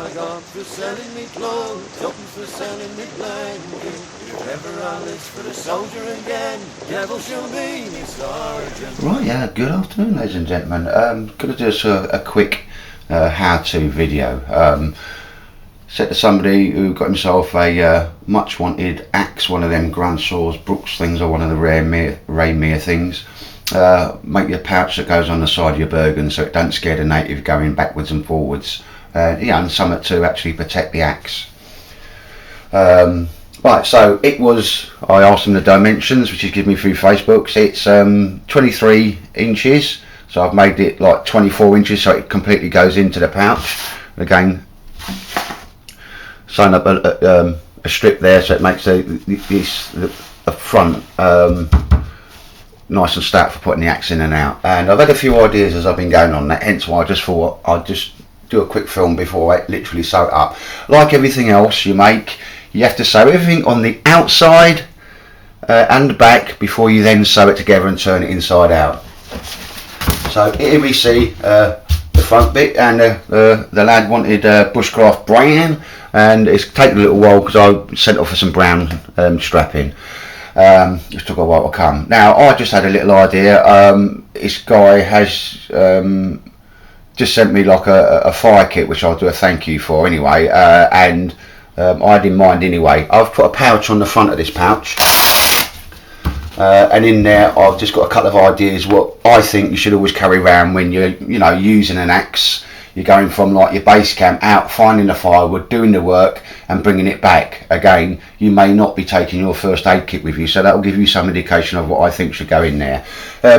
I got for selling me clothes, tuppence for selling me blanket. If ever I lives for the soldier again, devil shall be me sergeant. Right, yeah, good afternoon, ladies and gentlemen. Gonna do a quick how-to video. Said to somebody who got himself a much wanted axe, one of them Grand Saws, Brooks things, or one of the Raymer things. Make your pouch that goes on the side of your Bergen so it don't scare the native going backwards and forwards. And something to actually protect the axe. Right, so it was, I asked them the dimensions, which is given me through Facebook. It's 23 inches, so I've made it like 24 inches so it completely goes into the pouch. Again, sewn up a strip there so it makes the front nice and stout for putting the axe in and out. And I've had a few ideas as I've been going on that, hence why I just thought I'd just do a quick film before I literally sew it up. Like everything else you make, you have to sew everything on the outside and the back before you then sew it together and turn it inside out. So here we see the front bit, and the lad wanted Bushcraft brown, and it's taken a little while because I sent off for some brown strapping. It took a while to come. Now I just had a little idea. This guy has just sent me like a fire kit, which I'll do a thank you for anyway, and I had in mind anyway. I've put a pouch on the front of this pouch, and in there I've just got a couple of ideas what I think you should always carry around when you're using an axe. You're going from like your base camp out, finding the firewood, doing the work and bringing it back. Again, you may not be taking your first aid kit with you, so that will give you some indication of what I think should go in there.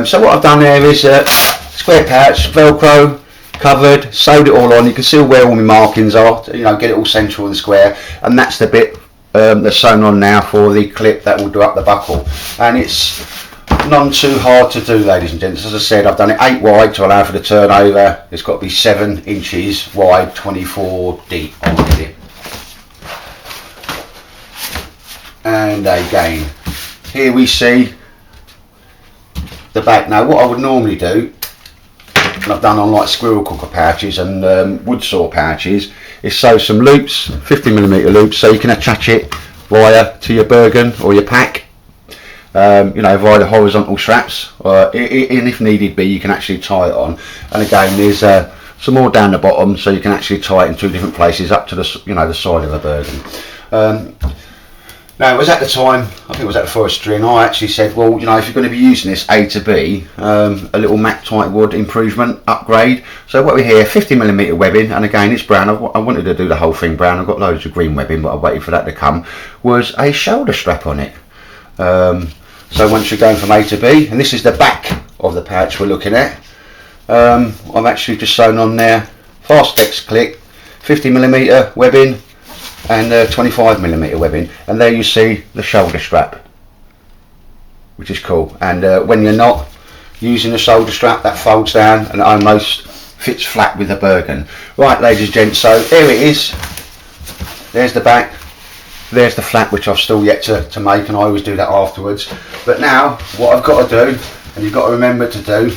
So what I've done there is a square pouch, Velcro, covered, sewed it all on. You can see where all my markings are, get it all central and square, and that's the bit that's sewn on now for the clip that will do up the buckle. And it's none too hard to do, ladies and gents. As I said, I've done it 8 wide to allow for the turnover. It's got to be 7 inches wide, 24 deep on it. And again, here we see the back. Now what I would normally do, and I've done on like squirrel cooker pouches and wood saw pouches, is sew some loops, 50mm loops, so you can attach it via to your Bergen or your pack, via the horizontal straps, and if needed be you can actually tie it on. And again, there's some more down the bottom, so you can actually tie it in 2 different places up to the the side of the Bergen. Now it was at the time, I think it was at the forest string, I actually said, well, if you're going to be using this A to B, a little Mactite wood improvement upgrade. So what we here, 50mm webbing, and again it's brown. I wanted to do the whole thing brown. I've got loads of green webbing, but I waited for that to come. Was a shoulder strap on it. So once you're going from A to B, and this is the back of the pouch we're looking at, I've actually just sewn on there Fastex click, 50mm webbing, and 25mm webbing, and there you see the shoulder strap, which is cool. And when you're not using the shoulder strap, that folds down and almost fits flat with the Bergen. Right, ladies and gents, so here it is. There's the back, there's the flap, which I've still yet to make, and I always do that afterwards. But now what I've got to do, and you've got to remember to do,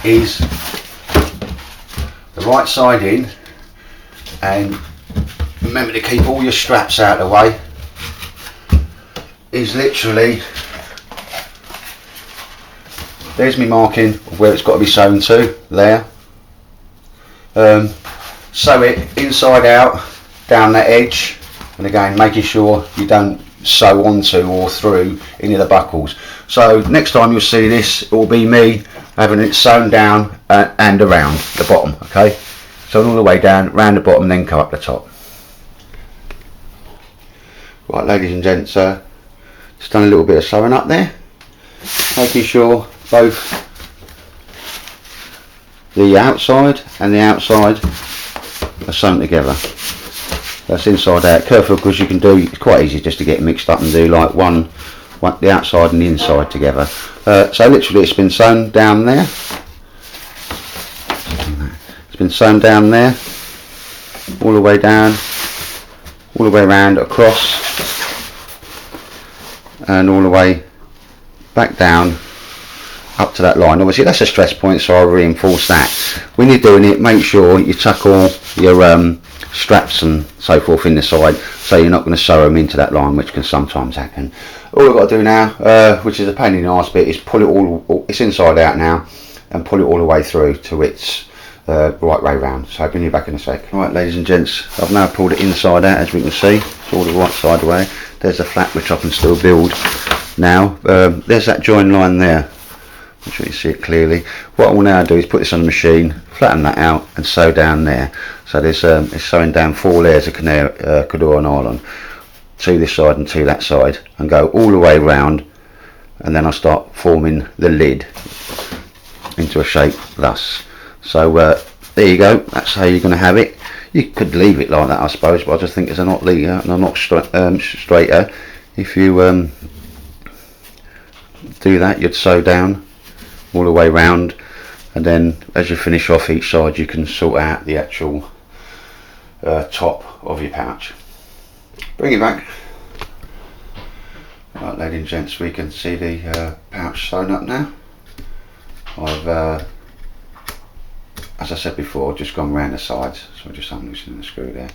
is the right side in, and remember to keep all your straps out of the way, is literally, there's me marking of where it's got to be sewn to, there. Sew it inside out, down that edge, and again making sure you don't sew onto or through any of the buckles. So next time you'll see this, it will be me having it sewn down and around the bottom, okay? So all the way down, round the bottom, then come up the top. Right, ladies and gents, just done a little bit of sewing up there, making sure both the outside and the outside are sewn together. That's inside out. Careful, because you can do, it's quite easy just to get mixed up and do like one the outside and the inside together. So literally it's been sewn down there. It's been sewn down there, all the way down, all the way around, across, and all the way back down up to that line. Obviously that's a stress point, so I'll reinforce that. When you're doing it, make sure you tuck all your straps and so forth in the side, so you're not going to sew them into that line, which can sometimes happen. All I've got to do now, which is a pain in the arse bit, is pull it all, it's inside out now, and pull it all the way through to its right way round. So I'll bring you back in a sec. Right, ladies and gents, I've now pulled it inside out, as we can see. It's all the right side away. There's the flap which I can still build now. There's that join line there. I'm sure you see it clearly. What I will now do is put this on the machine, flatten that out, and sew down there. So there's it's sewing down 4 layers of Cordura nylon to this side and to that side, and go all the way round, and then I start forming the lid into a shape thus. So there you go. That's how you're going to have it. You could leave it like that, I suppose, but I just think it's a lot neater and a lot straighter. If you do that, you'd sew down all the way round, and then as you finish off each side, you can sort out the actual top of your pouch. Bring it back. Right, ladies and gents, we can see the pouch sewn up now. I've as I said before, just gone round the sides, so just unloosening the screw there.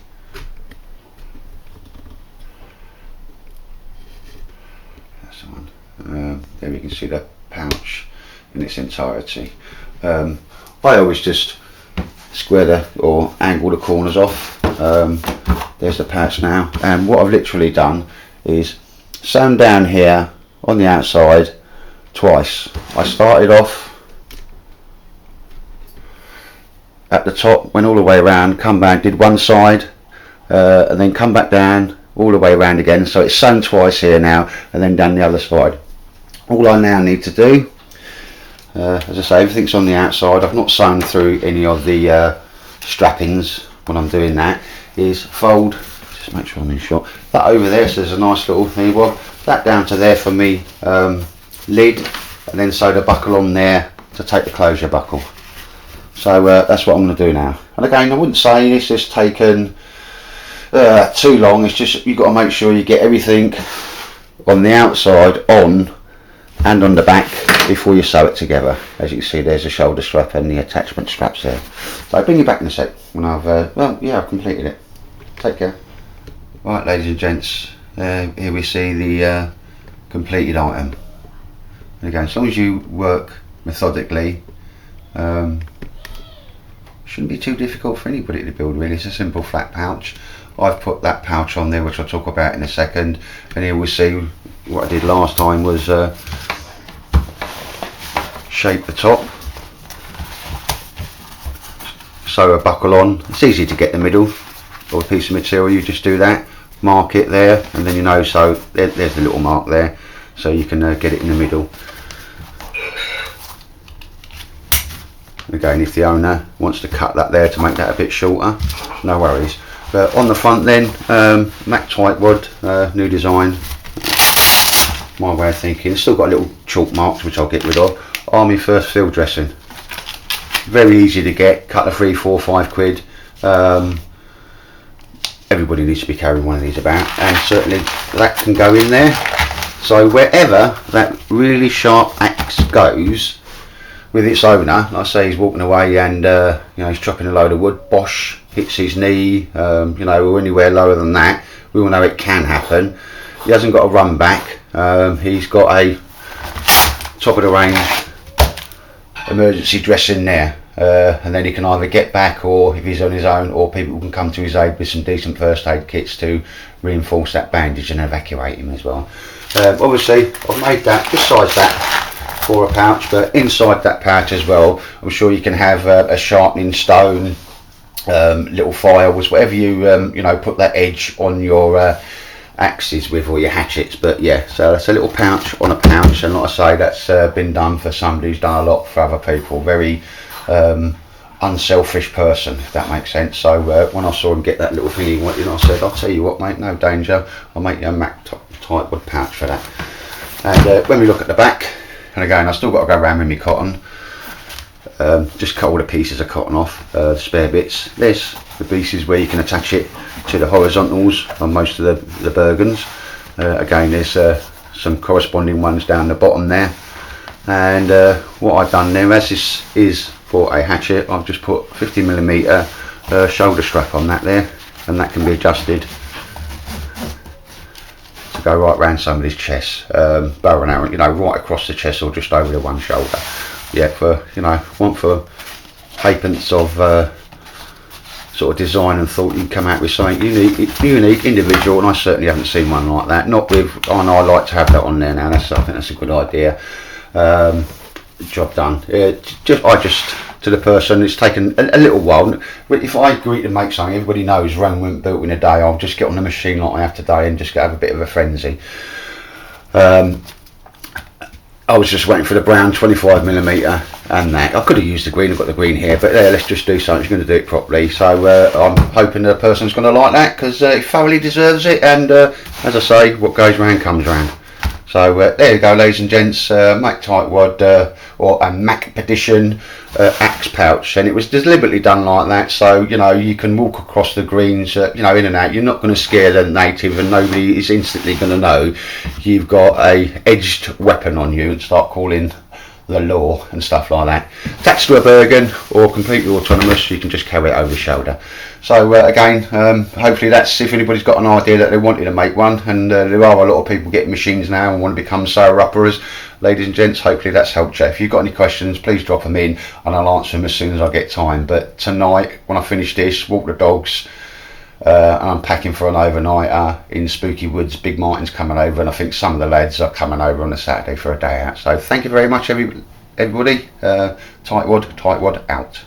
That's the one. There we can see the pouch in its entirety. I always just square or angle the corners off. There's the pouch now, and what I've literally done is sewn down here on the outside twice. I started off at the top, went all the way around, come back, did one side, and then come back down all the way around again. So it's sewn twice here now, and then down the other side. All I now need to do, as I say, everything's on the outside. I've not sewn through any of the strappings when I'm doing that, is fold, just make sure I'm in shot, that over there, so there's a nice little thing, well, that down to there for me lid, and then sew the buckle on there to take the closure buckle. So that's what I'm going to do now. And again, I wouldn't say this has taken too long. It's just you've got to make sure you get everything on the outside on and on the back before you sew it together. As you can see, there's the shoulder strap and the attachment straps there. So I'll bring you back in a sec when I've well, yeah, I've completed it. Take care. Right, ladies and gents, here we see the completed item. And again, as long as you work methodically, shouldn't be too difficult for anybody to build really. It's a simple flat pouch. I've put that pouch on there, which I'll talk about in a second, and here we see what I did last time was shape the top, sew a buckle on. It's easy to get the middle or a piece of material. You just do that, mark it there, and then you know, so there's the little mark there, so you can get it in the middle. Again, if the owner wants to cut that there to make that a bit shorter, no worries. But on the front then, Mac Tightwad, new design, my way of thinking. It's still got little chalk marks which I'll get rid of. Army First Field Dressing, very easy to get, cut the 3, 4, 5 quid. Everybody needs to be carrying one of these about, and certainly that can go in there. So wherever that really sharp axe goes with its owner, like I say, he's walking away and you know, he's chopping a load of wood, bosh, hits his knee, you know, or anywhere lower than that, we all know it can happen. He hasn't got a run back, he's got a top of the range emergency dressing there, and then he can either get back, or if he's on his own, or people can come to his aid with some decent first aid kits to reinforce that bandage and evacuate him as well. Obviously I've made that, besides that, for a pouch, but inside that pouch as well, I'm sure you can have a sharpening stone, little files, whatever you you know, put that edge on your axes with, or your hatchets. But yeah, so that's a little pouch on a pouch, and like I say, that's been done for somebody who's done a lot for other people. Very unselfish person, if that makes sense. So when I saw him get that little thingy, you know, I said, I'll tell you what, mate, no danger, I'll make you a Mac Tightwad pouch for that. And when we look at the back, and again, I've still got to go around with my cotton, just cut all the pieces of cotton off, the spare bits. There's the pieces where you can attach it to the horizontals on most of the Bergens. Again, there's some corresponding ones down the bottom there. And what I've done there, as this is for a hatchet, I've just put 50mm shoulder strap on that there. and that can be adjusted to go right round somebody's chest, bow and arrow, you know, right across the chest or just over the one shoulder. Yeah, for, you know, one for halfpence of sort of design and thought, you can come out with something unique, individual, and I certainly haven't seen one like that. Not with, I know I like to have that on there now. I think that's a good idea. Job done. Just to the person, it's taken a little while. If I agree to make something, everybody knows Rome weren't built in a day. I'll just get on the machine like I have today and just have a bit of a frenzy. I was just waiting for the brown 25mm and that. I could have used the green, I've got the green here, but let's just do something. It's going to do it properly. So I'm hoping the person's going to like that, because he thoroughly deserves it. And as I say, what goes round comes round. So there you go, ladies and gents, Mac Tightwad or a Mac Petition axe pouch, and it was deliberately done like that, so you know you can walk across the greens, you know, in and out. You're not going to scare the native, and nobody is instantly going to know you've got a edged weapon on you and start calling the law and stuff like that. Attached to a Bergen or completely autonomous, you can just carry it over the shoulder. So again, hopefully that's, if anybody's got an idea that they wanted to make one, and there are a lot of people getting machines now and want to become sewer uppers, ladies and gents, hopefully that's helped you. If you've got any questions, please drop them in and I'll answer them as soon as I get time. But tonight, when I finish this, walk the dogs, and I'm packing for an overnighter in Spooky Woods. Big Martin's coming over, and I think some of the lads are coming over on a Saturday for a day out. So thank you very much, everybody. Tightwad out.